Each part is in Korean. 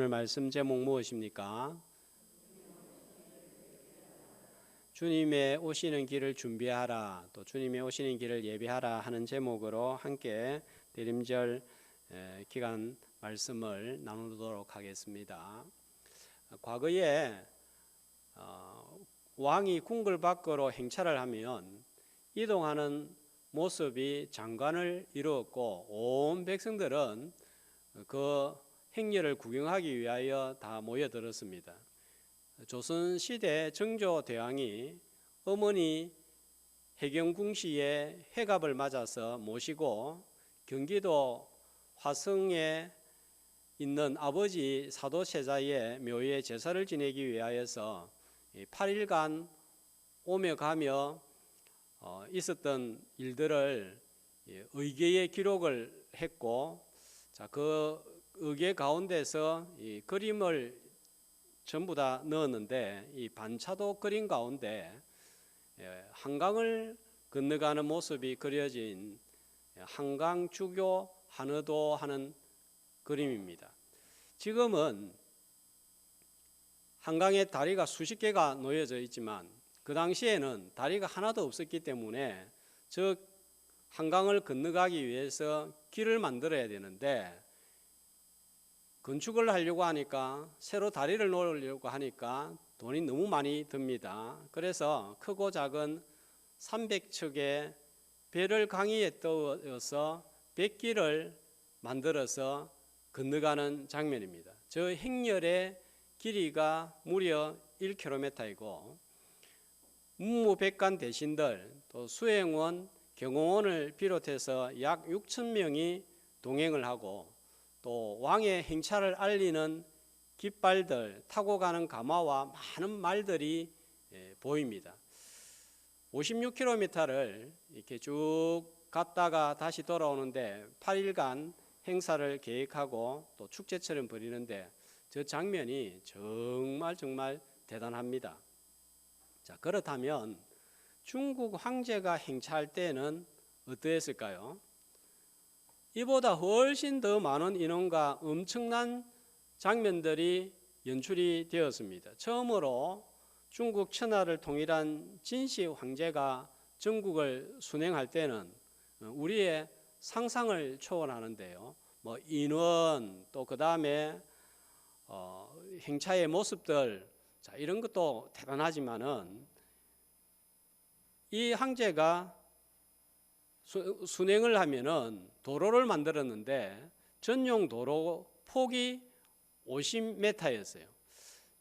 오늘 말씀 제목 무엇입니까? 주님의 오시는 길을 준비하라, 또 주님의 오시는 길을 예비하라 하는 제목으로 함께 대림절 기간 말씀을 나누도록 하겠습니다. 과거에 왕이 궁궐 밖으로 행차를 하면 이동하는 모습이 장관을 이루었고, 온 백성들은 그 행렬을 구경하기 위하여 다 모여들었습니다. 조선시대 정조대왕이 어머니 해경궁시에 회갑을 맞아서 모시고 경기도 화성에 있는 아버지 사도세자의 묘에 제사를 지내기 위하여서 8일간 오며 가며 있었던 일들을 의궤에 기록을 했고, 그 의궤 가운데서 이 그림을 전부 다 넣었는데, 이 반차도 그림 가운데 한강을 건너가는 모습이 그려진 한강주교 한의도 하는 그림입니다. 지금은 한강에 다리가 수십 개가 놓여져 있지만, 그 당시에는 다리가 하나도 없었기 때문에 저 한강을 건너가기 위해서 길을 만들어야 되는데, 건축을 하려고 하니까, 새로 다리를 놓으려고 하니까 돈이 너무 많이 듭니다. 그래서 크고 작은 300척의 배를 강에 떠서 뱃길을 만들어서 건너가는 장면입니다. 저 행렬의 길이가 무려 1km이고 문무백관 대신들, 또 수행원, 경호원을 비롯해서 약 6,000명이 동행을 하고, 또 왕의 행차를 알리는 깃발들, 타고 가는 가마와 많은 말들이 보입니다. 56km를 이렇게 쭉 갔다가 다시 돌아오는데 8일간 행사를 계획하고 또 축제처럼 벌이는데, 저 장면이 정말 대단합니다. 자, 그렇다면 중국 황제가 행차할 때는 어떠했을까요? 이보다 훨씬 더 많은 인원과 엄청난 장면들이 연출이 되었습니다. 처음으로 중국 천하를 통일한 진시 황제가 전국을 순행할 때는 우리의 상상을 초월하는데요. 인원, 또 그 다음에 행차의 모습들, 자, 이런 것도 대단하지만은 이 황제가 순행을 하면은 도로를 만들었는데, 전용 도로 폭이 50m였어요.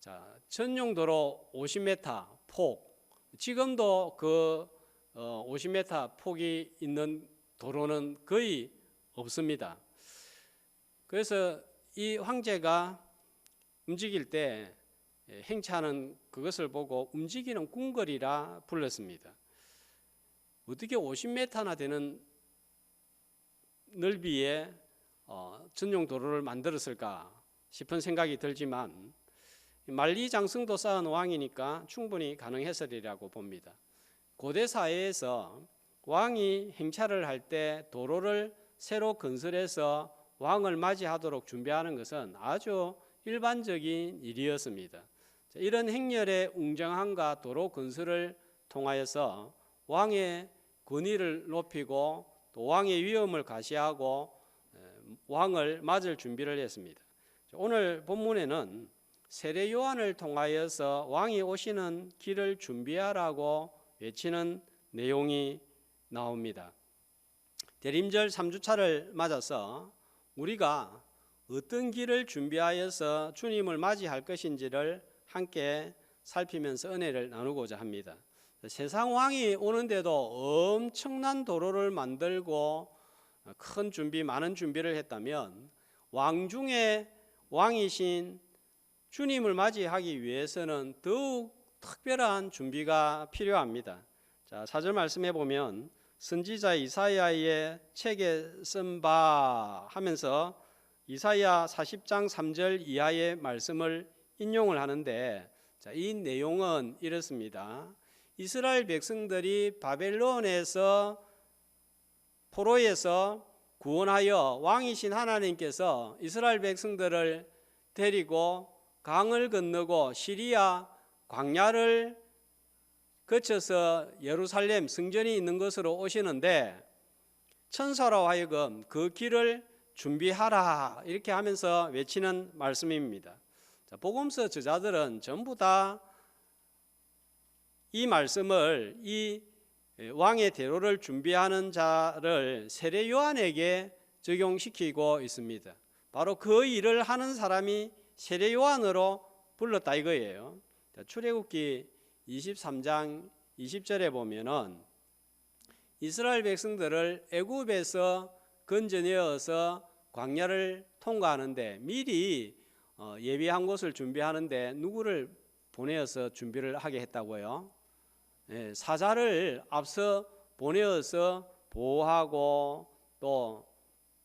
자, 전용 도로 50m 폭, 지금도 그 50m 폭이 있는 도로는 거의 없습니다. 그래서 이 황제가 움직일 때 행차하는 그것을 보고 움직이는 궁궐이라 불렀습니다. 어떻게 50m나 되는 넓이의 전용 도로를 만들었을까 싶은 생각이 들지만, 만리장성도 쌓은 왕이니까 충분히 가능했으리라고 봅니다. 고대 사회에서 왕이 행차를 할 때 도로를 새로 건설해서 왕을 맞이하도록 준비하는 것은 아주 일반적인 일이었습니다. 이런 행렬의 웅장함과 도로 건설을 통하여서 왕의 권위를 높이고 또 왕의 위엄을 가시하고 왕을 맞을 준비를 했습니다. 오늘 본문에는 세례 요한을 통하여서 왕이 오시는 길을 준비하라고 외치는 내용이 나옵니다. 대림절 3주차를 맞아서 우리가 어떤 길을 준비하여서 주님을 맞이할 것인지를 함께 살피면서 은혜를 나누고자 합니다. 세상 왕이 오는데도 엄청난 도로를 만들고 큰 준비, 많은 준비를 했다면, 왕 중에 왕이신 주님을 맞이하기 위해서는 더욱 특별한 준비가 필요합니다. 자, 4절 말씀해 보면 선지자 이사야의 책에 쓴 바 하면서 이사야 40장 3절 이하의 말씀을 인용을 하는데, 자, 이 내용은 이렇습니다. 이스라엘 백성들이 바벨론에서 포로에서 구원하여 왕이신 하나님께서 이스라엘 백성들을 데리고 강을 건너고 시리아 광야를 거쳐서 예루살렘 성전이 있는 곳으로 오시는데 천사로 하여금 그 길을 준비하라 이렇게 하면서 외치는 말씀입니다. 복음서 저자들은 전부 다 이 말씀을 이 왕의 대로를 준비하는 자를 세례 요한에게 적용시키고 있습니다. 바로 그 일을 하는 사람이 세례 요한으로 불렀다 이거예요. 출애굽기 23장 20절에 보면은 이스라엘 백성들을 애굽에서 건져내어서 광야를 통과하는데 미리 예비한 곳을 준비하는데 누구를 보내어서 준비를 하게 했다고요? 사자를 앞서 보내어서 보호하고 또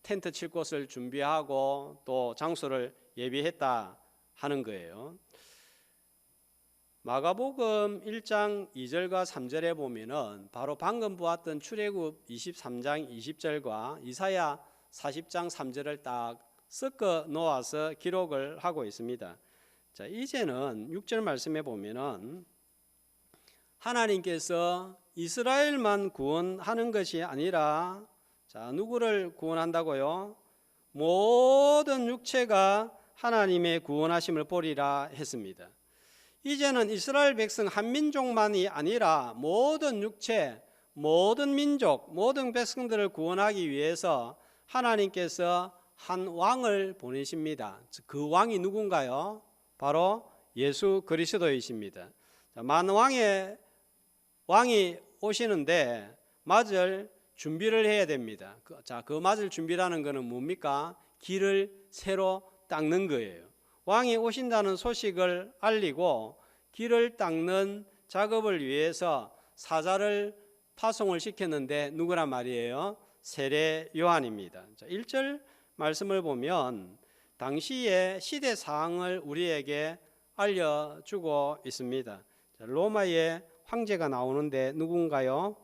텐트 칠 곳을 준비하고 또 장소를 예비했다 하는 거예요. 마가복음 1장 2절과 3절에 보면은 바로 방금 보았던 출애굽 23장 20절과 이사야 40장 3절을 딱 섞어 놓아서 기록을 하고 있습니다. 자, 이제는 6절 말씀에 보면은 하나님께서 이스라엘만 구원하는 것이 아니라 자, 누구를 구원한다고요? 모든 육체가 하나님의 구원하심을 보리라 했습니다. 이제는 이스라엘 백성 한 민족만이 아니라 모든 육체, 모든 민족, 모든 백성들을 구원하기 위해서 하나님께서 한 왕을 보내십니다. 그 왕이 누군가요? 바로 예수 그리스도이십니다. 만왕의 왕이 오시는데 맞을 준비를 해야 됩니다. 그 맞을 준비라는 것은 뭡니까? 길을 새로 닦는 거예요. 왕이 오신다는 소식을 알리고 길을 닦는 작업을 위해서 사자를 파송을 시켰는데 누구란 말이에요? 세례 요한입니다. 1절 말씀을 보면 당시의 시대 사항을 우리에게 알려주고 있습니다. 로마의 황제가 나오는데 누군가요?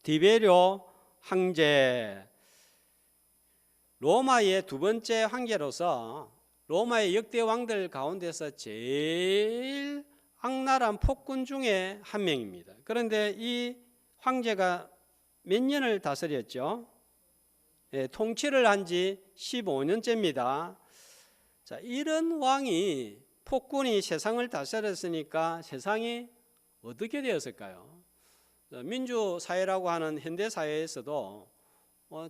디베리오 황제. 로마의 두 번째 황제로서 로마의 역대 왕들 가운데서 제일 악랄한 폭군 중에 한 명입니다. 그런데 이 황제가 몇 년을 다스렸죠? 통치를 한 지 15년째입니다. 자, 이런 왕이 폭군이 세상을 다스렸으니까 세상이 어떻게 되었을까요? 민주사회라고 하는 현대사회에서도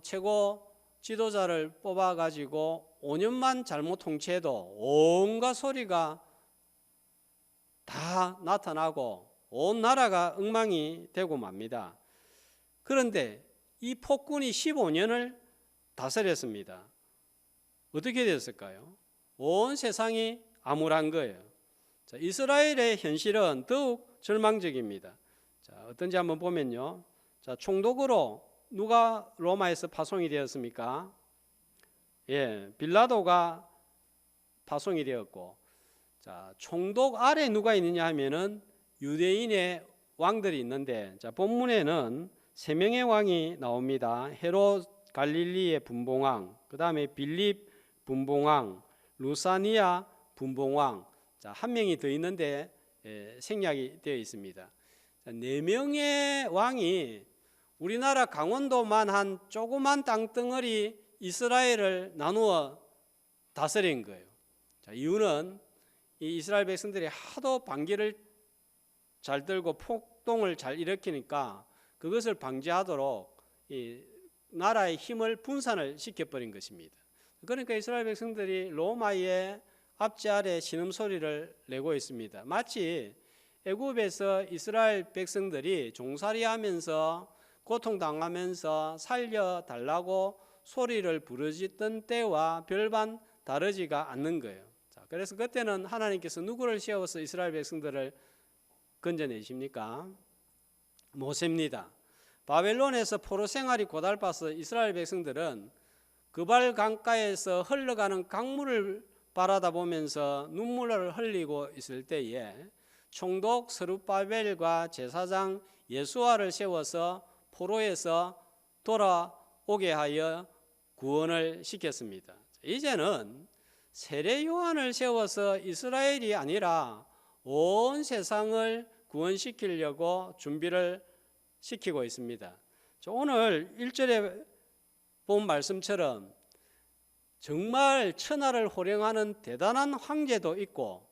최고 지도자를 뽑아가지고 5년만 잘못 통치해도 온갖 소리가 다 나타나고 온 나라가 엉망이 되고 맙니다. 그런데 이 폭군이 15년을 다스렸습니다. 어떻게 됐을까요? 온 세상이 암울한 거예요. 자, 이스라엘의 현실은 더욱 절망적입니다. 자, 어떤지 한번 보면요. 자, 총독으로 누가 로마에서 파송이 되었습니까? 빌라도가 파송이 되었고, 자, 총독 아래 누가 있느냐 하면은 유대인의 왕들이 있는데, 자, 본문에는 3명의 왕이 나옵니다. 헤롯 갈릴리의 분봉왕, 그 다음에 빌립 분봉왕, 루사니아 분봉왕. 자, 한 명이 더 있는데 생략이 되어 있습니다. 자, 4명의 왕이 우리나라 강원도만 한 조그만 땅덩어리 이스라엘을 나누어 다스린 거예요. 자, 이유는 이 이스라엘 백성들이 하도 반기를 잘 들고 폭동을 잘 일으키니까 그것을 방지하도록 이 나라의 힘을 분산을 시켜버린 것입니다. 그러니까 이스라엘 백성들이 로마의 압제 아래 신음소리를 내고 있습니다. 마치 애굽에서 이스라엘 백성들이 종살이하면서 고통당하면서 살려달라고 소리를 부르짖던 때와 별반 다르지가 않는 거예요. 자, 그래서 그때는 하나님께서 누구를 세워서 이스라엘 백성들을 건져내십니까? 모세입니다. 바벨론에서 포로 생활이 고달파서 이스라엘 백성들은 그발 강가에서 흘러가는 강물을 바라다 보면서 눈물을 흘리고 있을 때에 총독 스룹바벨과 제사장 예수아를 세워서 포로에서 돌아오게 하여 구원을 시켰습니다. 이제는 세례 요한을 세워서 이스라엘이 아니라 온 세상을 구원시키려고 준비를 시키고 있습니다. 오늘 1절에 본 말씀처럼 정말 천하를 호령하는 대단한 황제도 있고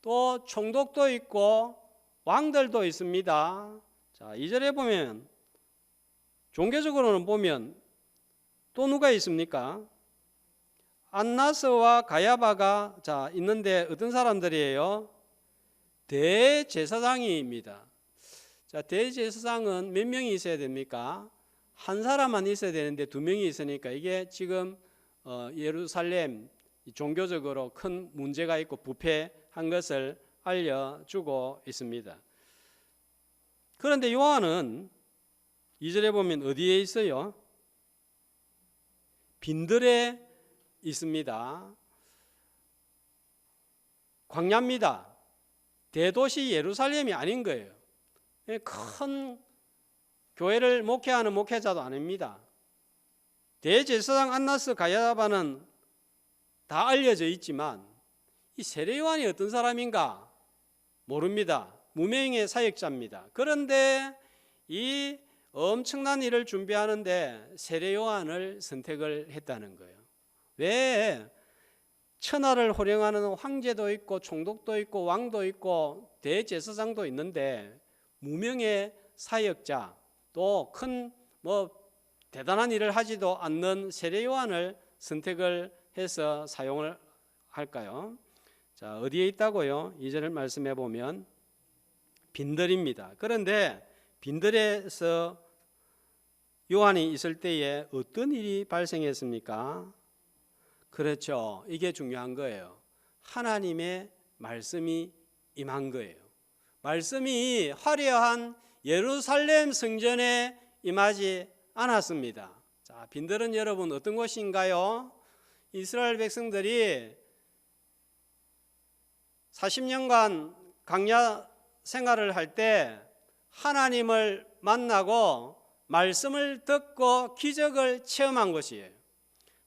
또 총독도 있고 왕들도 있습니다. 자, 2절에 보면 종교적으로는 보면 또 누가 있습니까? 안나스와 가야바가 있는데 어떤 사람들이에요? 대제사장입니다. 자, 대제사장은 몇 명이 있어야 됩니까? 한 사람만 있어야 되는데 두 명이 있으니까 이게 지금 예루살렘 종교적으로 큰 문제가 있고 부패한 것을 알려주고 있습니다. 그런데 요한은 2절에 보면 어디에 있어요? 빈들에 있습니다. 광야입니다. 대도시 예루살렘이 아닌 거예요. 큰 교회를 목회하는 목회자도 아닙니다. 대제사장 안나스 가야바는 다 알려져 있지만 이 세례 요한이 어떤 사람인가 모릅니다. 무명의 사역자입니다. 그런데 이 엄청난 일을 준비하는데 세례 요한을 선택을 했다는 거예요. 왜? 천하를 호령하는 황제도 있고 총독도 있고 왕도 있고 대제사장도 있는데 무명의 사역자 또 큰 대단한 일을 하지도 않는 세례 요한을 선택을 해서 사용을 할까요? 자, 어디에 있다고요? 2절 말씀해 보면 빈들입니다. 그런데 빈들에서 요한이 있을 때에 어떤 일이 발생했습니까? 그렇죠. 이게 중요한 거예요. 하나님의 말씀이 임한 거예요. 말씀이 화려한 예루살렘 성전에 임하지 않았습니다. 자, 빈들은 여러분 어떤 곳인가요? 이스라엘 백성들이 40년간 광야 생활을 할 때 하나님을 만나고 말씀을 듣고 기적을 체험한 것이에요.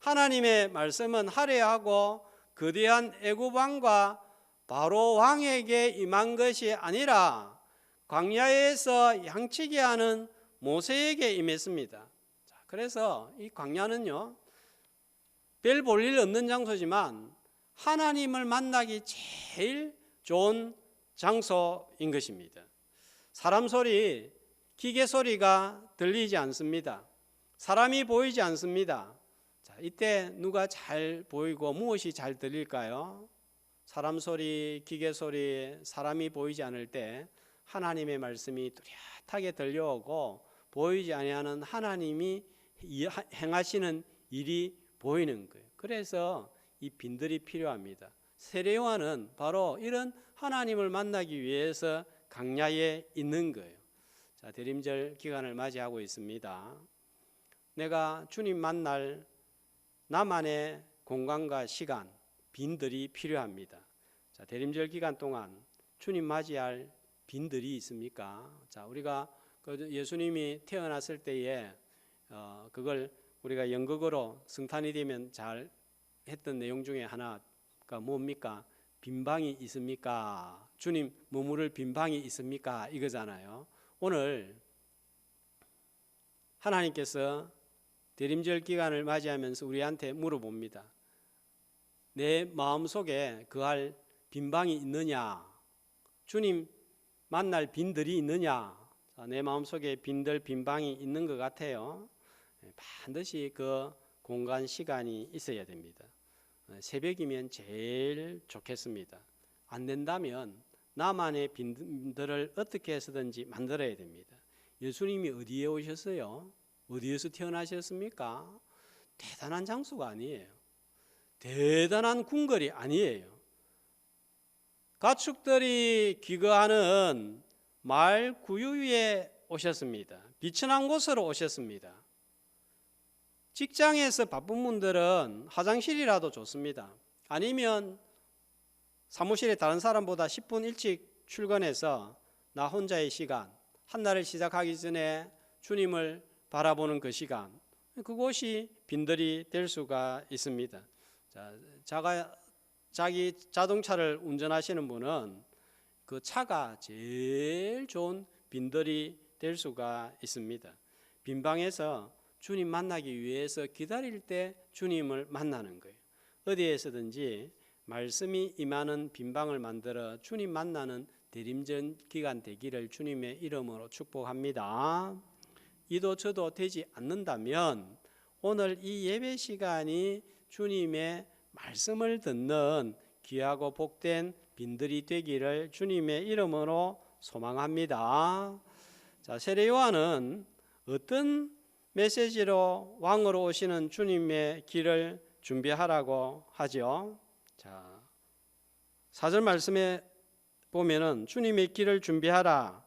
하나님의 말씀은 화려하고 거대한 애굽 왕과 바로 왕에게 임한 것이 아니라 광야에서 양치기 하는 모세에게 임했습니다. 그래서 이 광야는요, 별 볼 일 없는 장소지만 하나님을 만나기 제일 좋은 장소인 것입니다. 사람 소리, 기계 소리가 들리지 않습니다. 사람이 보이지 않습니다. 자, 이때 누가 잘 보이고 무엇이 잘 들릴까요? 사람 소리, 기계 소리, 사람이 보이지 않을 때 하나님의 말씀이 뚜렷하게 들려오고 보이지 아니하는 하나님이 행하시는 일이 보이는 거예요. 그래서 이 빈들이 필요합니다. 세례 요한은 바로 이런 하나님을 만나기 위해서 광야에 있는 거예요. 자, 대림절 기간을 맞이하고 있습니다. 내가 주님 만날 나만의 공간과 시간, 빈들이 필요합니다. 자, 대림절 기간 동안 주님 맞이할 빈들이 있습니까? 자, 우리가 예수님이 태어났을 때에 그걸 우리가 연극으로 성탄이 되면 잘 했던 내용 중에 하나가 뭡니까? 빈방이 있습니까? 주님 머무를 빈방이 있습니까? 이거잖아요. 오늘 하나님께서 대림절 기간을 맞이하면서 우리한테 물어봅니다. 내 마음속에 거할 빈방이 있느냐? 주님 만날 빈들이 있느냐? 내 마음속에 빈방이 있는 것 같아요. 반드시 그 공간 시간이 있어야 됩니다. 새벽이면 제일 좋겠습니다. 안 된다면 나만의 빈들을 어떻게 해서든지 만들어야 됩니다. 예수님이 어디에 오셨어요? 어디에서 태어나셨습니까? 대단한 장소가 아니에요. 대단한 궁궐이 아니에요. 가축들이 기거하는 마을 구유 위에 오셨습니다. 비천한 곳으로 오셨습니다. 직장에서 바쁜 분들은 화장실이라도 좋습니다. 아니면 사무실에 다른 사람보다 10분 일찍 출근해서 나 혼자의 시간, 한 날을 시작하기 전에 주님을 바라보는 그 시간, 그곳이 빈들이 될 수가 있습니다. 자, 자기 자동차를 운전하시는 분은 그 차가 제일 좋은 빈들이 될 수가 있습니다. 빈방에서 주님 만나기 위해서 기다릴 때 주님을 만나는 거예요. 어디에서든지 말씀이 임하는 빈방을 만들어 주님 만나는 대림전 기간 되기를 주님의 이름으로 축복합니다. 이도 저도 되지 않는다면 오늘 이 예배 시간이 주님의 말씀을 듣는 귀하고 복된 빈들이 되기를 주님의 이름으로 소망합니다. 자, 세례 요한은 어떤 메시지로 왕으로 오시는 주님의 길을 준비하라고 하죠? 자, 4절 말씀에 보면은 주님의 길을 준비하라,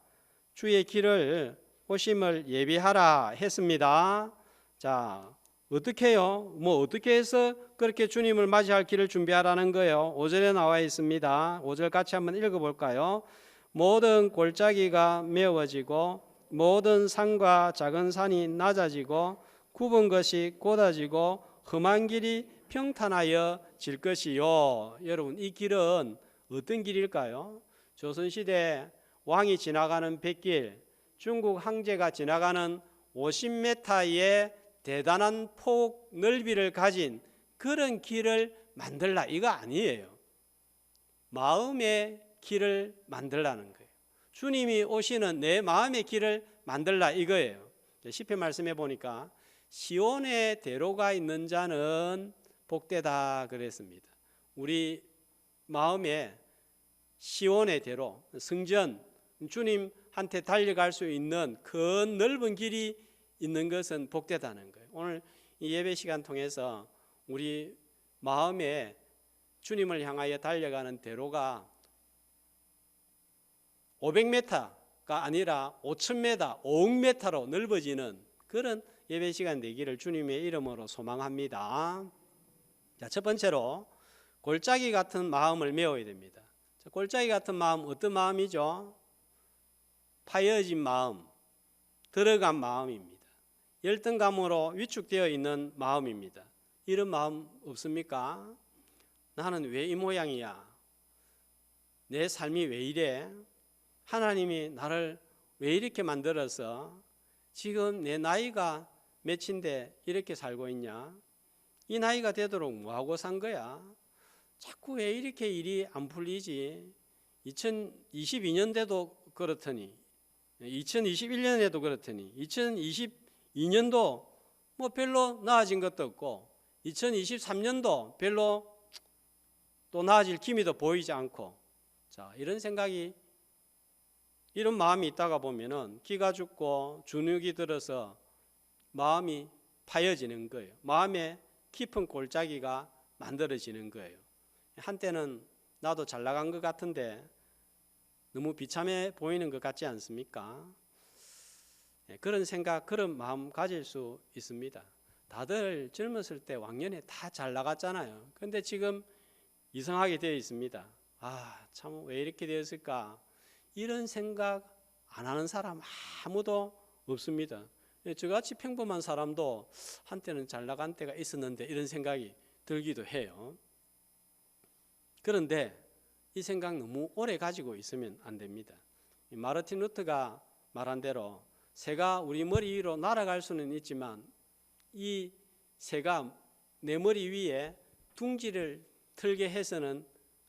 주의 길을 오심을 예비하라 했습니다. 자, 어떻게 해요? 어떻게 해서 그렇게 주님을 맞이할 길을 준비하라는 거예요? 5절에 나와 있습니다. 5절 같이 한번 읽어볼까요? 모든 골짜기가 메워지고 모든 산과 작은 산이 낮아지고 굽은 것이 곧아지고 험한 길이 평탄하여 질 것이요. 여러분, 이 길은 어떤 길일까요? 조선시대 왕이 지나가는 뱃길, 중국 황제가 지나가는 50m의 대단한 폭 넓이를 가진 그런 길을 만들라, 이거 아니에요. 마음의 길을 만들라는 거예요. 주님이 오시는 내 마음의 길을 만들라, 이거예요. 시편 말씀해 보니까 시온의 대로가 있는 자는 복되다 그랬습니다. 우리 마음에 시온의 대로, 성전, 주님한테 달려갈 수 있는 큰 넓은 길이 있는 것은 복되다는 거예요. 오늘 이 예배 시간 통해서 우리 마음에 주님을 향하여 달려가는 대로가 500m가 아니라 5,000m, 5억 m로 넓어지는 그런 예배 시간 되기를 주님의 이름으로 소망합니다. 자, 첫 번째로 골짜기 같은 마음을 메워야 됩니다. 자, 골짜기 같은 마음, 어떤 마음이죠? 파여진 마음, 들어간 마음입니다. 열등감으로 위축되어 있는 마음입니다. 이런 마음 없습니까? 나는 왜 이 모양이야? 내 삶이 왜 이래? 하나님이 나를 왜 이렇게 만들어서 지금 내 나이가 몇인데 이렇게 살고 있냐? 이 나이가 되도록 뭐하고 산 거야? 자꾸 왜 이렇게 일이 안 풀리지? 2022년대도 그렇더니 2021년에도 그렇더니 2022년도 뭐 별로 나아진 것도 없고 2023년도 별로 또 나아질 기미도 보이지 않고, 자, 이런 마음이 있다가 보면은 기가 죽고 주눅이 들어서 마음이 파여지는 거예요. 마음에 깊은 골짜기가 만들어지는 거예요. 한때는 나도 잘 나간 것 같은데 너무 비참해 보이는 것 같지 않습니까? 그런 생각, 그런 마음 가질 수 있습니다. 다들 젊었을 때 왕년에 다 잘 나갔잖아요. 근데 지금 이상하게 되어 있습니다. 아, 참 왜 이렇게 되었을까? 이런 생각 안 하는 사람 아무도 없습니다. 저같이 평범한 사람도 한때는 잘 나간 때가 있었는데 이런 생각이 들기도 해요. 그런데 이 생각 너무 오래 가지고 있으면 안 됩니다. 마르틴 루터가 말한 대로 새가 우리 머리 위로 날아갈 수는 있지만 이 새가 내 머리 위에 둥지를 틀게 해서는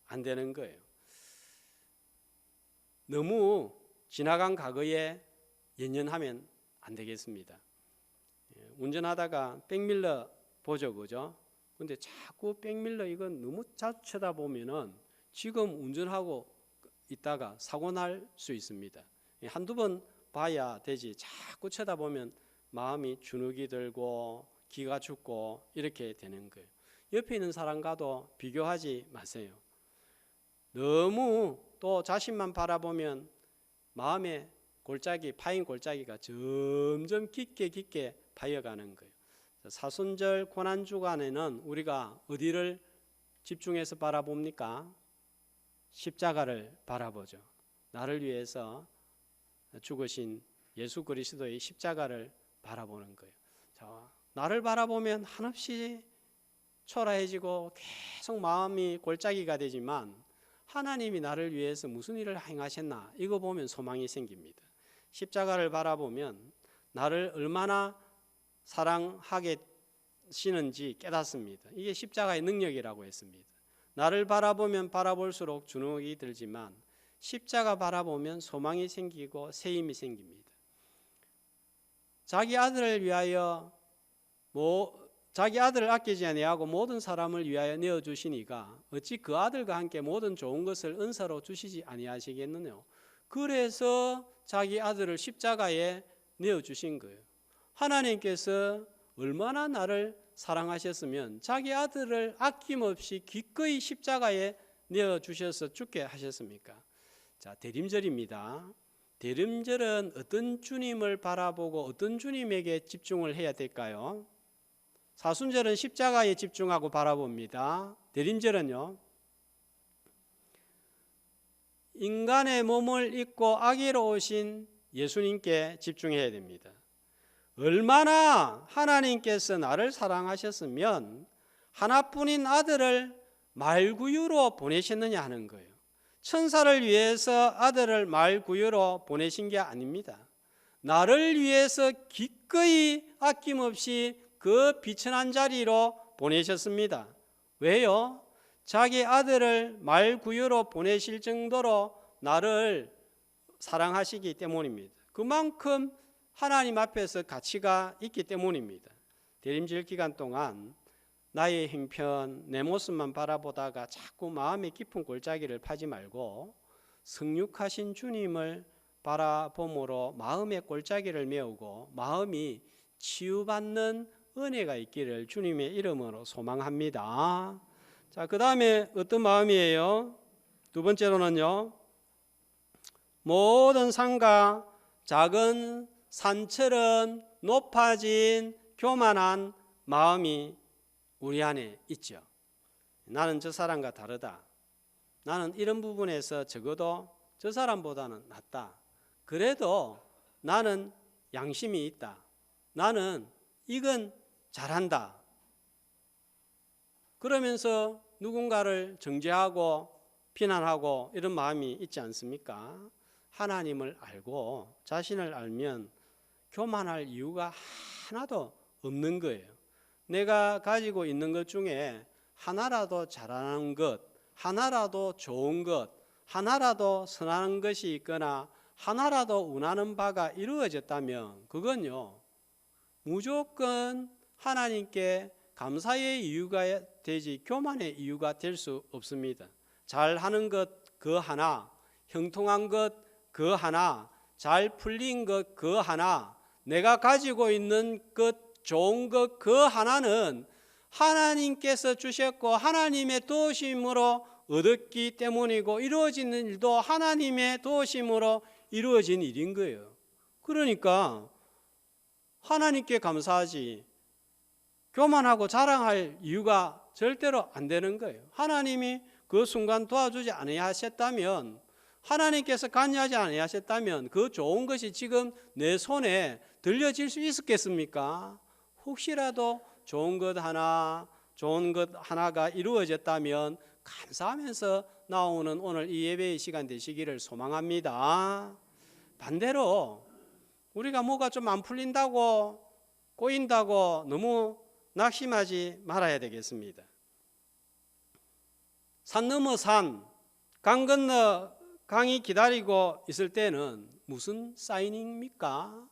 안 되는 거예요. 너무 지나간 과거에 연연하면 안 되겠습니다. 운전하다가 백밀러 보죠, 그죠? 근데 자꾸 백밀러 이건 너무 자주 쳐다보면은 지금 운전하고 있다가 사고 날 수 있습니다. 한두 번 봐야 되지 자꾸 쳐다보면 마음이 주눅이 들고 기가 죽고 이렇게 되는 거예요. 옆에 있는 사람과도 비교하지 마세요. 너무 또 자신만 바라보면 마음의 골짜기, 파인 골짜기가 점점 깊게 파여가는 거예요. 사순절 고난 주간에는 우리가 어디를 집중해서 바라봅니까? 십자가를 바라보죠. 나를 위해서 죽으신 예수 그리스도의 십자가를 바라보는 거예요. 자, 나를 바라보면 한없이 초라해지고 계속 마음이 골짜기가 되지만 하나님이 나를 위해서 무슨 일을 행하셨나 이거 보면 소망이 생깁니다. 십자가를 바라보면 나를 얼마나 사랑하게 시는지 깨닫습니다. 이게 십자가의 능력이라고 했습니다. 나를 바라보면 바라볼수록 주눅이 들지만 십자가 바라보면 소망이 생기고 새 힘이 생깁니다. 자기 아들을 위하여 자기 아들을 아끼지 아니하고 모든 사람을 위하여 내어주시니까 어찌 그 아들과 함께 모든 좋은 것을 은사로 주시지 아니하시겠느냐. 그래서 자기 아들을 십자가에 내어주신 거예요. 하나님께서 얼마나 나를 사랑하셨으면 자기 아들을 아낌없이 기꺼이 십자가에 내어주셔서 죽게 하셨습니까? 자, 대림절입니다. 대림절은 어떤 주님을 바라보고 어떤 주님에게 집중을 해야 될까요? 사순절은 십자가에 집중하고 바라봅니다. 대림절은요, 인간의 몸을 입고 아기로 오신 예수님께 집중해야 됩니다. 얼마나 하나님께서 나를 사랑하셨으면 하나뿐인 아들을 말구유로 보내셨느냐 하는 거예요. 천사를 위해서 아들을 말구유로 보내신 게 아닙니다. 나를 위해서 기꺼이 아낌없이 그 비천한 자리로 보내셨습니다. 왜요? 자기 아들을 말구유로 보내실 정도로 나를 사랑하시기 때문입니다. 그만큼 하나님 앞에서 가치가 있기 때문입니다. 대림절 기간 동안 나의 형편, 내 모습만 바라보다가 자꾸 마음의 깊은 골짜기를 파지 말고 성육하신 주님을 바라봄으로 마음의 골짜기를 메우고 마음이 치유받는 은혜가 있기를 주님의 이름으로 소망합니다. 자, 그 다음에 어떤 마음이에요? 두 번째로는요, 모든 산과 작은 산처럼 높아진 교만한 마음이 우리 안에 있죠. 나는 저 사람과 다르다. 나는 이런 부분에서 적어도 저 사람보다는 낫다. 그래도 나는 양심이 있다. 나는 이건 잘한다. 그러면서 누군가를 정죄하고 비난하고 이런 마음이 있지 않습니까? 하나님을 알고 자신을 알면 교만할 이유가 하나도 없는 거예요. 내가 가지고 있는 것 중에 하나라도 잘하는 것, 하나라도 좋은 것, 하나라도 선한 것이 있거나 하나라도 원하는 바가 이루어졌다면 그건요, 무조건 하나님께 감사의 이유가 되지 교만의 이유가 될 수 없습니다. 잘하는 것 그 하나, 형통한 것 그 하나, 잘 풀린 것 그 하나, 내가 가지고 있는 것 좋은 것 그 하나는 하나님께서 주셨고 하나님의 도우심으로 얻었기 때문이고 이루어지는 일도 하나님의 도우심으로 이루어진 일인 거예요. 그러니까 하나님께 감사하지 교만하고 자랑할 이유가 절대로 안 되는 거예요. 하나님이 그 순간 도와주지 아니하셨다면, 하나님께서 관여하지 아니하셨다면 그 좋은 것이 지금 내 손에 들려질 수 있었겠습니까? 혹시라도 좋은 것 하나가 이루어졌다면 감사하면서 나오는 오늘 이 예배의 시간 되시기를 소망합니다. 반대로 우리가 뭐가 좀 안 풀린다고 꼬인다고 너무 낙심하지 말아야 되겠습니다. 산 넘어 산, 강 건너 강이 기다리고 있을 때는 무슨 사인입니까?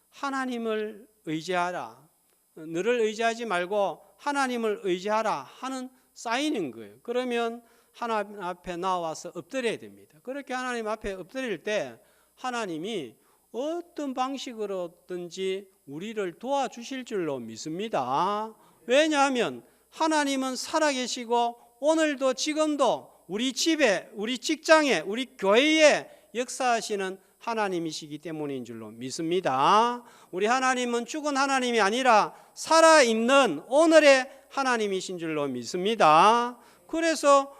하나님을 의지하라. 너를 의지하지 말고 하나님을 의지하라 하는 사인인 거예요. 그러면 하나님 앞에 나와서 엎드려야 됩니다. 그렇게 하나님 앞에 엎드릴 때 하나님이 어떤 방식으로든지 우리를 도와주실 줄로 믿습니다. 왜냐하면 하나님은 살아계시고 오늘도 지금도 우리 집에, 우리 직장에, 우리 교회에 역사하시는 하나님이시기 때문인 줄로 믿습니다. 우리 하나님은 죽은 하나님이 아니라 살아있는 오늘의 하나님이신 줄로 믿습니다. 그래서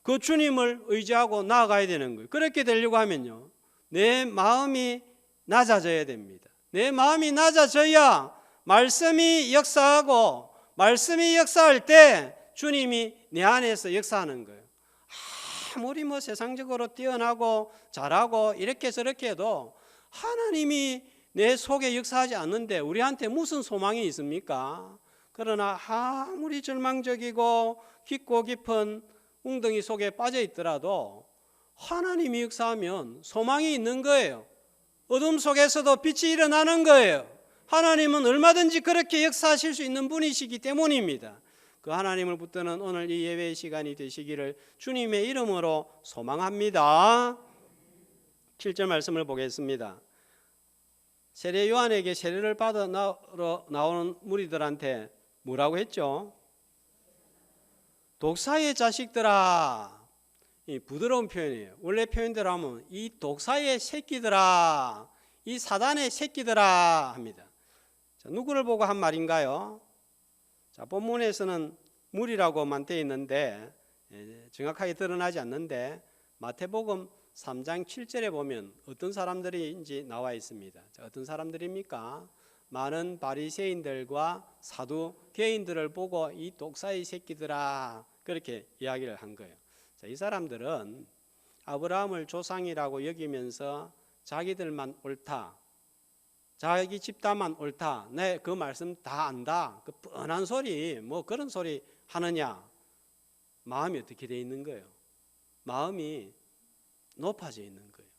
그 주님을 의지하고 나아가야 되는 거예요. 그렇게 되려고 하면요, 내 마음이 낮아져야 됩니다. 내 마음이 낮아져야 말씀이 역사하고 말씀이 역사할 때 주님이 내 안에서 역사하는 거예요. 아무리 뭐 세상적으로 뛰어나고 잘하고 이렇게 저렇게 해도 하나님이 내 속에 역사하지 않는데 우리한테 무슨 소망이 있습니까? 그러나 아무리 절망적이고 깊고 깊은 웅덩이 속에 빠져 있더라도 하나님이 역사하면 소망이 있는 거예요. 어둠 속에서도 빛이 일어나는 거예요. 하나님은 얼마든지 그렇게 역사하실 수 있는 분이시기 때문입니다. 그 하나님을 붙드는 오늘 이 예배의 시간이 되시기를 주님의 이름으로 소망합니다. 7절 말씀을 보겠습니다. 세례 요한에게 세례를 받아 나오는 무리들한테 뭐라고 했죠? 독사의 자식들아. 이 부드러운 표현이에요. 원래 표현대로 하면 이 독사의 새끼들아, 이 사단의 새끼들아 합니다. 자, 누구를 보고 한 말인가요? 자, 본문에서는 무리라고만 되어 있는데 정확하게 드러나지 않는데 마태복음 3장 7절에 보면 어떤 사람들인지 나와 있습니다. 자, 어떤 사람들입니까? 많은 바리새인들과 사두개인들을 보고 이 독사의 새끼들아 그렇게 이야기를 한 거예요. 자, 이 사람들은 아브라함을 조상이라고 여기면서 자기들만 옳다, 자기 집단만 옳다, 내 그 말씀 다 안다, 그 뻔한 소리 뭐 그런 소리 하느냐. 마음이 어떻게 돼 있는 거예요? 마음이 높아져 있는 거예요.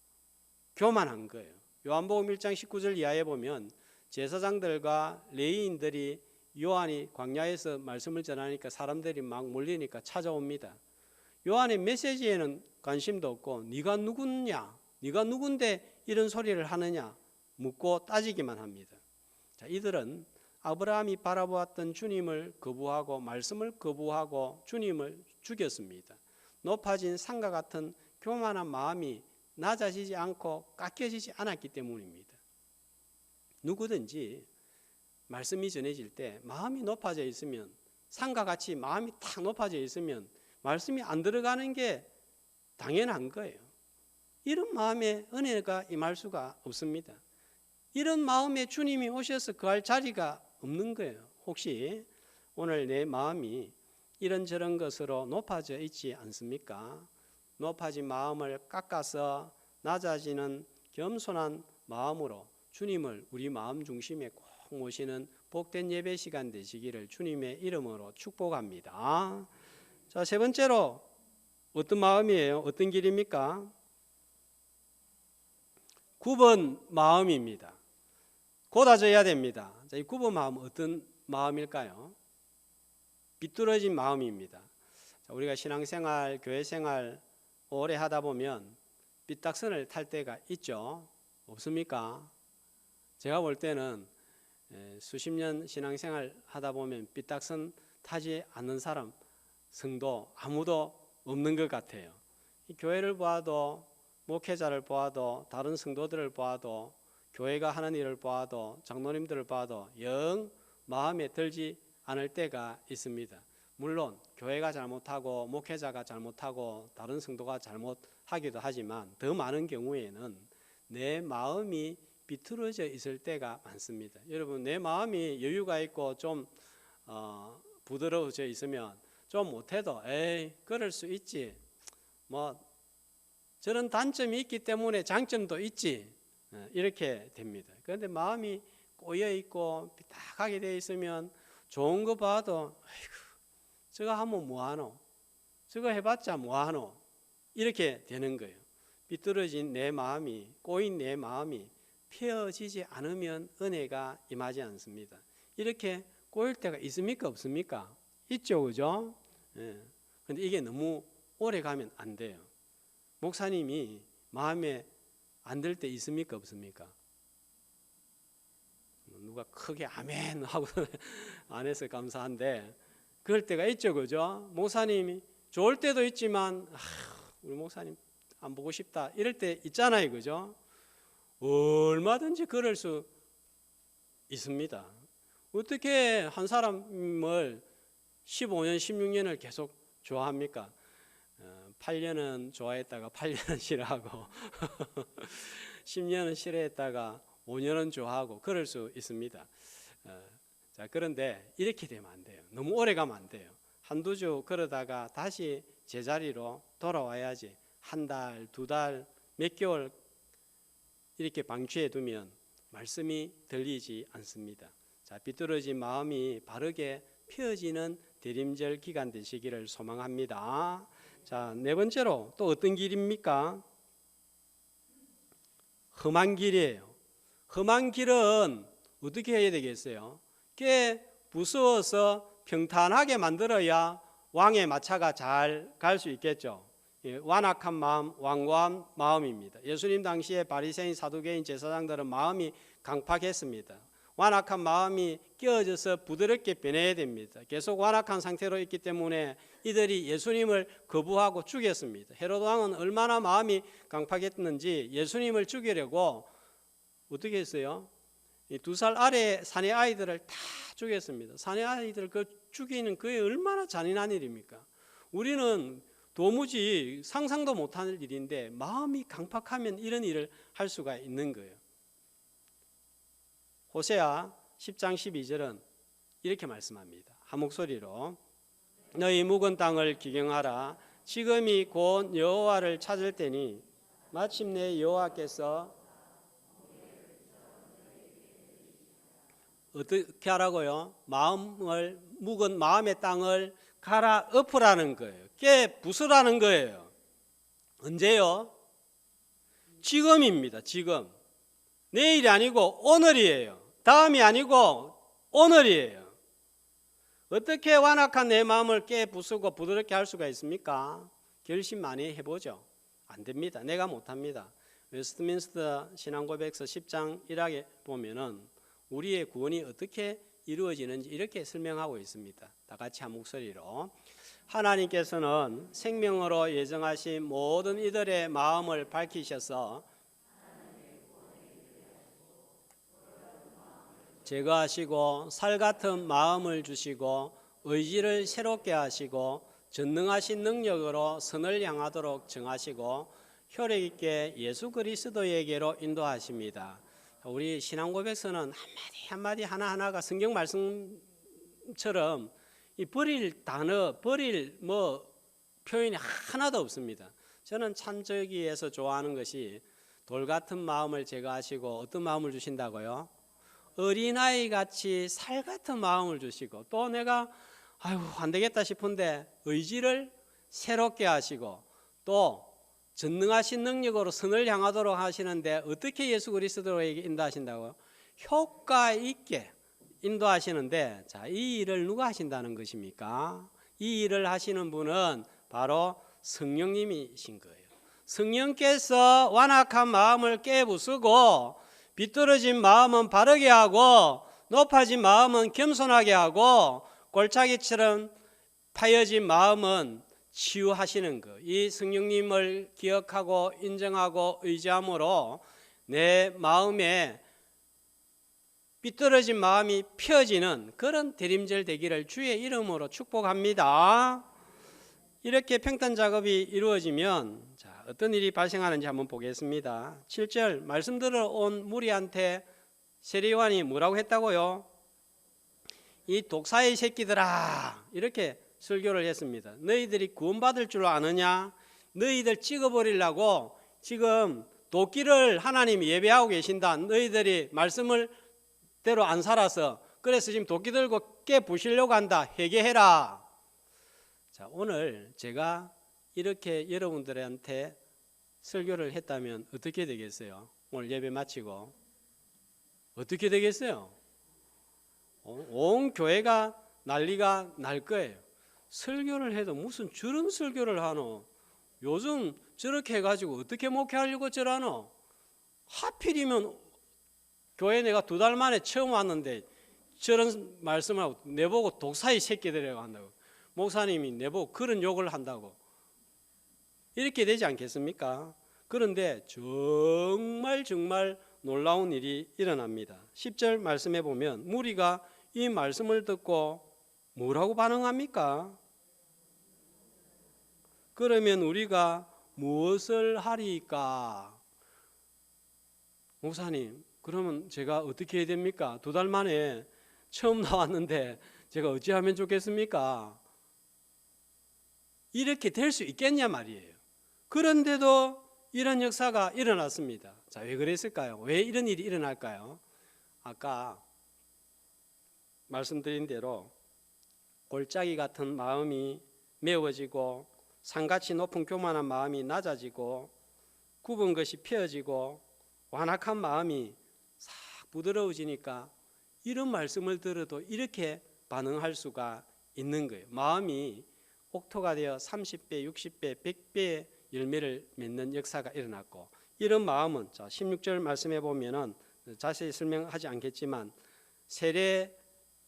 교만한 거예요. 요한복음 1장 19절 이하에 보면 제사장들과 레위인들이 요한이 광야에서 말씀을 전하니까 사람들이 막 몰리니까 찾아옵니다. 요한의 메시지에는 관심도 없고 네가 누구냐, 네가 누군데 이런 소리를 하느냐 묻고 따지기만 합니다. 자, 이들은 아브라함이 바라보았던 주님을 거부하고 말씀을 거부하고 주님을 죽였습니다. 높아진 산과 같은 교만한 마음이 낮아지지 않고 깎여지지 않았기 때문입니다. 누구든지 말씀이 전해질 때 마음이 높아져 있으면, 산과 같이 마음이 탁 높아져 있으면 말씀이 안 들어가는 게 당연한 거예요. 이런 마음에 은혜가 임할 수가 없습니다. 이런 마음에 주님이 오셔서 거할 자리가 없는 거예요. 혹시 오늘 내 마음이 이런저런 것으로 높아져 있지 않습니까? 높아진 마음을 깎아서 낮아지는 겸손한 마음으로 주님을 우리 마음 중심에 꼭 모시는 복된 예배 시간 되시기를 주님의 이름으로 축복합니다. 자, 세 번째로 어떤 마음이에요? 어떤 길입니까? 9번 마음입니다. 고다져야 됩니다. 자, 이 9번 마음은 어떤 마음일까요? 비뚤어진 마음입니다. 자, 우리가 신앙생활, 교회생활 오래 하다 보면 삐딱선을 탈 때가 있죠. 없습니까? 제가 볼 때는 수십 년 신앙생활 하다 보면 삐딱선 타지 않는 사람, 성도 아무도 없는 것 같아요. 이 교회를 보아도, 목회자를 보아도, 다른 성도들을 보아도, 교회가 하는 일을 보아도, 장로님들을 봐도 영 마음에 들지 않을 때가 있습니다. 물론 교회가 잘못하고 목회자가 잘못하고 다른 성도가 잘못하기도 하지만 더 많은 경우에는 내 마음이 비틀어져 있을 때가 많습니다. 여러분, 내 마음이 여유가 있고 좀 부드러워져 있으면 좀 못해도 에이 그럴 수 있지, 뭐 저런 단점이 있기 때문에 장점도 있지, 이렇게 됩니다. 그런데 마음이 꼬여 있고 삐딱하게 되어 있으면 좋은 거 봐도 아이고 저거 하면 뭐하노, 저거 해봤자 뭐하노, 이렇게 되는 거예요. 비뚤어진 내 마음이, 꼬인 내 마음이 펴지지 않으면 은혜가 임하지 않습니다. 이렇게 꼬일 때가 있습니까? 없습니까? 있죠, 그죠? 그런데 이게 너무 오래 가면 안 돼요. 목사님이 마음에 안 들 때 있습니까? 없습니까? 누가 크게 아멘 하고 안 해서 감사한데 그럴 때가 있죠, 그죠? 목사님이 좋을 때도 있지만 우리 목사님 안 보고 싶다 이럴 때 있잖아요, 그죠? 얼마든지 그럴 수 있습니다. 어떻게 한 사람을 15년, 16년을 계속 좋아합니까? 8년은 좋아했다가 8년은 싫어하고 10년은 싫어했다가 5년은 좋아하고 그럴 수 있습니다. 자, 그런데 이렇게 되면 안 돼요. 너무 오래 가면 안 돼요. 한두 주 그러다가 다시 제자리로 돌아와야지. 한 달, 두 달, 몇 개월 이렇게 방치해 두면 말씀이 들리지 않습니다. 자, 비뚤어진 마음이 바르게 펴지는 대림절 기간 되시기를 소망합니다. 자, 네 번째로 또 어떤 길입니까? 험한 길이에요. 험한 길은 어떻게 해야 되겠어요? 꽤 무서워서 평탄하게 만들어야 왕의 마차가 잘 갈 수 있겠죠. 완악한 마음, 완고한 마음입니다. 예수님 당시에 바리새인, 사두개인, 제사장들은 마음이 강팍했습니다. 완악한 마음이 끼어져서 부드럽게 변해야 됩니다. 계속 완악한 상태로 있기 때문에 이들이 예수님을 거부하고 죽였습니다. 헤로드 왕은 얼마나 마음이 강팍했는지 예수님을 죽이려고 어떻게 했어요? 이 2살 아래 사내 아이들을 다 죽였습니다. 사내 아이들을 죽이는 그게 얼마나 잔인한 일입니까? 우리는 도무지 상상도 못할 일인데 마음이 강팍하면 이런 일을 할 수가 있는 거예요. 호세아 10장 12절은 이렇게 말씀합니다. 한 목소리로 너희 묵은 땅을 기경하라. 지금이 곧 여호와를 찾을 때니 마침내 여호와께서 어떻게 하라고요? 묵은 마음의 땅을 갈아엎으라는 거예요. 깨 부수라는 거예요. 언제요? 지금입니다. 지금. 내일이 아니고 오늘이에요. 다음이 아니고 오늘이에요. 어떻게 완악한 내 마음을 깨 부수고 부드럽게 할 수가 있습니까? 결심 많이 해보죠. 안 됩니다. 내가 못합니다. 웨스트민스터 신앙고백서 10장 1항에 보면은 우리의 구원이 어떻게 이루어지는지 이렇게 설명하고 있습니다. 다 같이 한 목소리로. 하나님께서는 생명으로 예정하신 모든 이들의 마음을 밝히셔서 제거하시고 살 같은 마음을 주시고 의지를 새롭게 하시고 전능하신 능력으로 선을 향하도록 정하시고 효력 있게 예수 그리스도에게로 인도하십니다. 우리 신앙 고백서는 한마디 한마디 하나하나가 성경 말씀처럼 이 버릴 단어, 버릴 표현이 하나도 없습니다. 저는 찬저기에서 좋아하는 것이 돌 같은 마음을 제거하시고 어떤 마음을 주신다고요? 어린아이 같이 살 같은 마음을 주시고 또 내가 아이고 안 되겠다 싶은데 의지를 새롭게 하시고 또 전능하신 능력으로 선을 향하도록 하시는데 어떻게 예수 그리스도에게 인도하신다고요? 효과 있게 인도하시는데 자, 이 일을 누가 하신다는 것입니까? 이 일을 하시는 분은 바로 성령님이신 거예요. 성령께서 완악한 마음을 깨부수고 비뚤어진 마음은 바르게 하고 높아진 마음은 겸손하게 하고 골짜기처럼 파여진 마음은 치유하시는 것. 이 성령님을 기억하고 인정하고 의지함으로 내 마음에 삐뚤어진 마음이 펴지는 그런 대림절 되기를 주의 이름으로 축복합니다. 이렇게 평탄 작업이 이루어지면 자, 어떤 일이 발생하는지 한번 보겠습니다. 7절 말씀 들어온 무리한테 세례요한이 뭐라고 했다고요? 이 독사의 새끼들아 이렇게 설교를 했습니다. 너희들이 구원받을 줄 아느냐? 너희들 찍어버리려고 지금 도끼를 하나님이 예배하고 계신다. 너희들이 말씀을 대로 안 살아서 그래서 지금 도끼 들고 깨 부시려고 한다. 회개해라. 자, 오늘 제가 이렇게 여러분들한테 설교를 했다면 어떻게 되겠어요? 오늘 예배 마치고 어떻게 되겠어요? 온 교회가 난리가 날 거예요. 설교를 해도 무슨 저런 설교를 하노? 요즘 저렇게 해가지고 어떻게 목회하려고 저러노? 하필이면 교회 내가 2달 만에 처음 왔는데 저런 말씀을 하고 내보고 독사의 새끼들이라고 한다고. 목사님이 내보고 그런 욕을 한다고. 이렇게 되지 않겠습니까? 그런데 정말 놀라운 일이 일어납니다. 10절 말씀해 보면 무리가 이 말씀을 듣고 뭐라고 반응합니까? 그러면 우리가 무엇을 하리까? 목사님, 그러면 제가 어떻게 해야 됩니까? 2달 만에 처음 나왔는데 제가 어찌하면 좋겠습니까? 이렇게 될 수 있겠냐 말이에요. 그런데도 이런 역사가 일어났습니다. 자, 왜 그랬을까요? 왜 이런 일이 일어날까요? 아까 말씀드린 대로 골짜기 같은 마음이 메워지고 산같이 높은 교만한 마음이 낮아지고 굽은 것이 펴지고 완악한 마음이 싹 부드러워지니까 이런 말씀을 들어도 이렇게 반응할 수가 있는 거예요. 마음이 옥토가 되어 30배, 60배, 100배의 열매를 맺는 역사가 일어났고, 이런 마음은 자 16절 말씀해 보면은 자세히 설명하지 않겠지만 세례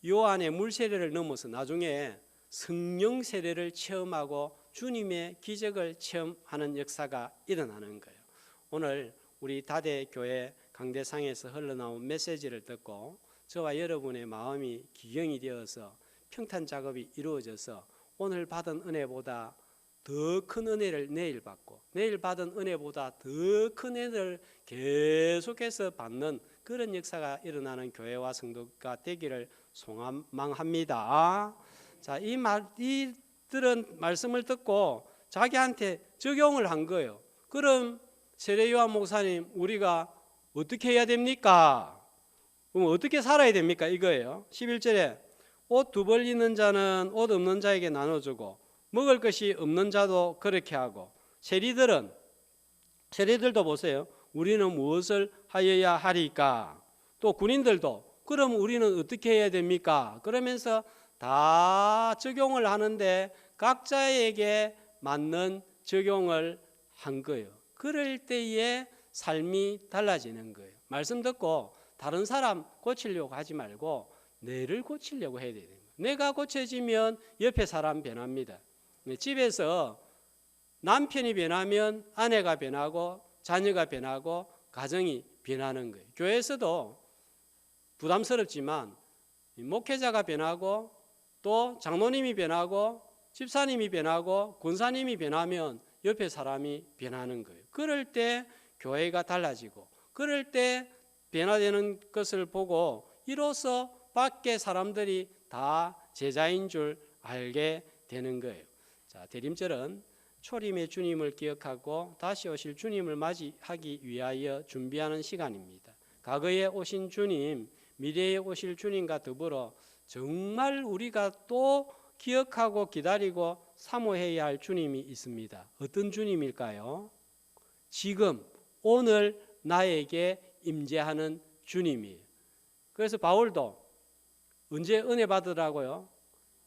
요한의 물 세례를 넘어서 나중에 성령 세례를 체험하고 주님의 기적을 체험하는 역사가 일어나는 거예요. 오늘 우리 다대교회 강대상에서 흘러나온 메시지를 듣고 저와 여러분의 마음이 기경이 되어서 평탄 작업이 이루어져서 오늘 받은 은혜보다 더 큰 은혜를 내일 받고 내일 받은 은혜보다 더 큰 은혜를 계속해서 받는 그런 역사가 일어나는 교회와 성도가 되기를 소망합니다. 자, 이들은 말씀을 듣고 자기한테 적용을 한 거예요. 그럼 세례요한 목사님, 우리가 어떻게 해야 됩니까? 그럼 어떻게 살아야 됩니까? 이거예요. 11절에 옷 두 벌 있는 자는 옷 없는 자에게 나눠주고 먹을 것이 없는 자도 그렇게 하고, 세리들도 보세요. 우리는 무엇을 하여야 하리까? 또 군인들도 그럼 우리는 어떻게 해야 됩니까? 그러면서 다 적용을 하는데 각자에게 맞는 적용을 한 거예요. 그럴 때에 삶이 달라지는 거예요. 말씀 듣고 다른 사람 고치려고 하지 말고 내를 고치려고 해야 돼요. 내가 고쳐지면 옆에 사람 변합니다. 집에서 남편이 변하면 아내가 변하고 자녀가 변하고 가정이 변하는 거예요. 교회에서도 부담스럽지만 목회자가 변하고 또 장로님이 변하고 집사님이 변하고 권사님이 변하면 옆에 사람이 변하는 거예요. 그럴 때 교회가 달라지고, 그럴 때 변화되는 것을 보고 이로써 밖에 사람들이 다 제자인 줄 알게 되는 거예요. 자, 대림절은 초림의 주님을 기억하고 다시 오실 주님을 맞이하기 위하여 준비하는 시간입니다. 과거에 오신 주님, 미래에 오실 주님과 더불어 정말 우리가 또 기억하고 기다리고 사모해야 할 주님이 있습니다. 어떤 주님일까요? 지금 오늘 나에게 임재하는 주님이에요. 그래서 바울도 언제 은혜 받으라고요?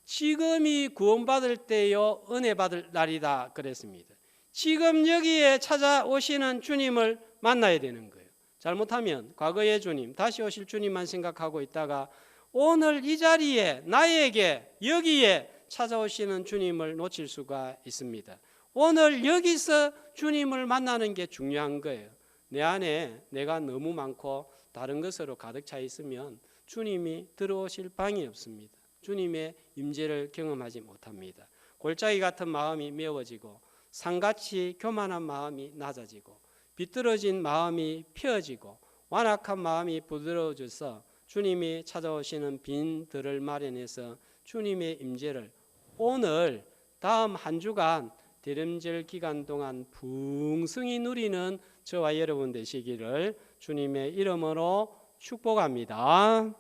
지금이 구원받을 때요 은혜 받을 날이다 그랬습니다. 지금 여기에 찾아오시는 주님을 만나야 되는 거예요. 잘못하면 과거의 주님, 다시 오실 주님만 생각하고 있다가 오늘 이 자리에 나에게 여기에 찾아오시는 주님을 놓칠 수가 있습니다. 오늘 여기서 주님을 만나는 게 중요한 거예요. 내 안에 내가 너무 많고 다른 것으로 가득 차 있으면 주님이 들어오실 방이 없습니다. 주님의 임재를 경험하지 못합니다. 골짜기 같은 마음이 메워지고 산같이 교만한 마음이 낮아지고 비뚤어진 마음이 펴지고 완악한 마음이 부드러워져서 주님이 찾아오시는 빈 들을 마련해서 주님의 임재를 오늘 다음 한 주간 대림절 기간 동안 풍성히 누리는 저와 여러분 되시기를 주님의 이름으로 축복합니다.